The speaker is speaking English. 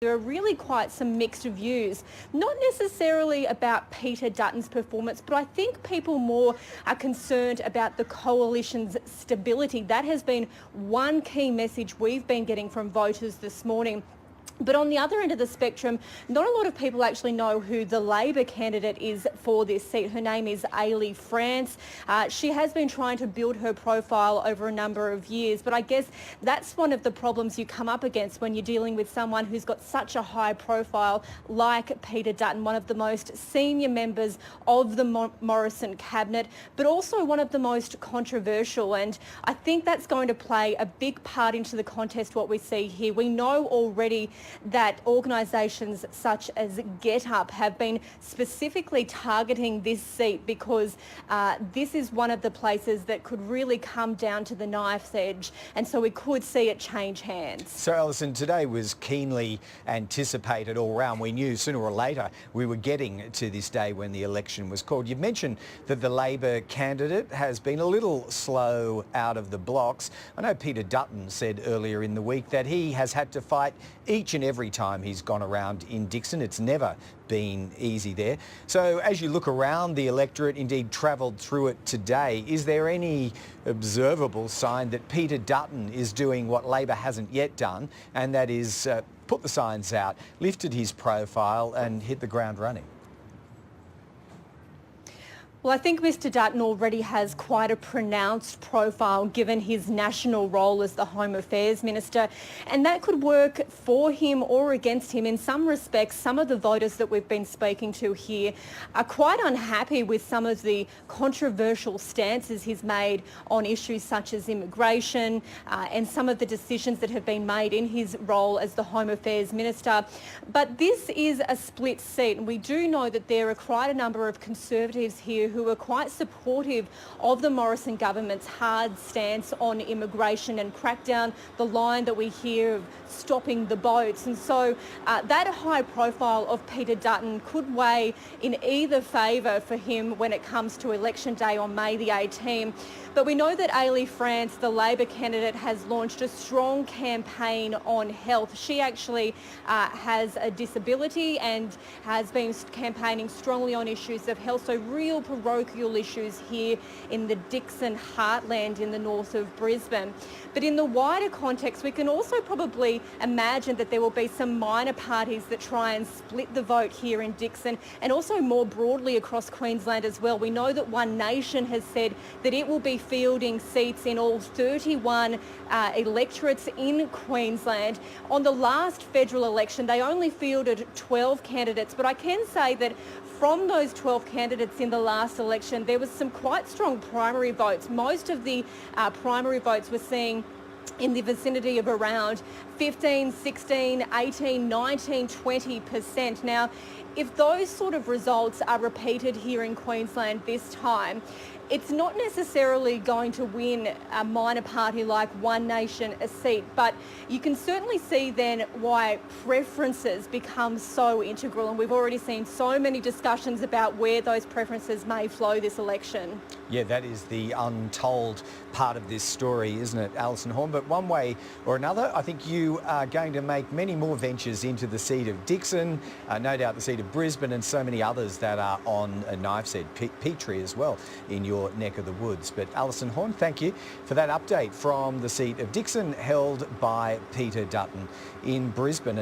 There are really quite some mixed views, not necessarily about Peter Dutton's performance, but I think people more are concerned about the coalition's stability. That has been one key message we've been getting from voters this morning. But on the other end of the spectrum, not a lot of people actually know who the Labor candidate is for this seat. Her name is Ailey France. She has been trying to build her profile over a number of years, but I guess that's one of the problems you come up against when you're dealing with someone who's got such a high profile like Peter Dutton, one of the most senior members of the Morrison cabinet, but also one of the most controversial. And I think that's going to play a big part into the contest, what we see here. We know already that organisations such as Get Up have been specifically targeting this seat because this is one of the places that could really come down to the knife's edge, and so we could see it change hands. So Alison, today was keenly anticipated all round. We knew sooner or later we were getting to this day when the election was called. You've mentioned that the Labor candidate has been a little slow out of the blocks. I know Peter Dutton said earlier in the week that he has had to fight each and every time he's gone around in Dickson. It's never been easy there. So as you look around the electorate, indeed travelled through it today, is there any observable sign that Peter Dutton is doing what Labor hasn't yet done, and that is put the signs out, lifted his profile and hit the ground running? Well, I think Mr Dutton already has quite a pronounced profile given his national role as the Home Affairs Minister, and that could work for him or against him. In some respects, some of the voters that we've been speaking to here are quite unhappy with some of the controversial stances he's made on issues such as immigration and some of the decisions that have been made in his role as the Home Affairs Minister. But this is a split seat, and we do know that there are quite a number of Conservatives here who are quite supportive of the Morrison government's hard stance on immigration and crack down the line that we hear of stopping the boats. And so that high profile of Peter Dutton could weigh in either favour for him when it comes to election day on May the 18th. But we know that Ailey France, the Labor candidate, has launched a strong campaign on health. She actually has a disability and has been campaigning strongly on issues of health, so real parochial issues here in the Dickson heartland in the north of Brisbane. But in the wider context, we can also probably imagine that there will be some minor parties that try and split the vote here in Dickson, and also more broadly across Queensland as well. We know that One Nation has said that it will be fielding seats in all 31 electorates in Queensland. On the last federal election, they only fielded 12 candidates, but I can say that from those 12 candidates in the last election, there was some quite strong primary votes. Most of the primary votes we're seeing in the vicinity of around 15, 16, 18, 19, 20%. Now, if those sort of results are repeated here in Queensland this time, it's not necessarily going to win a minor party like One Nation a seat, but you can certainly see then why preferences become so integral, and we've already seen so many discussions about where those preferences may flow this election. Yeah, that is the untold part of this story, isn't it, Alison Horn? But one way or another, I think you are going to make many more ventures into the seat of Dickson, no doubt the seat of Brisbane, and so many others that are on a knife's edge, Petrie as well, in your neck of the woods. But Alison Horn, thank you for that update from the seat of Dickson, held by Peter Dutton in Brisbane.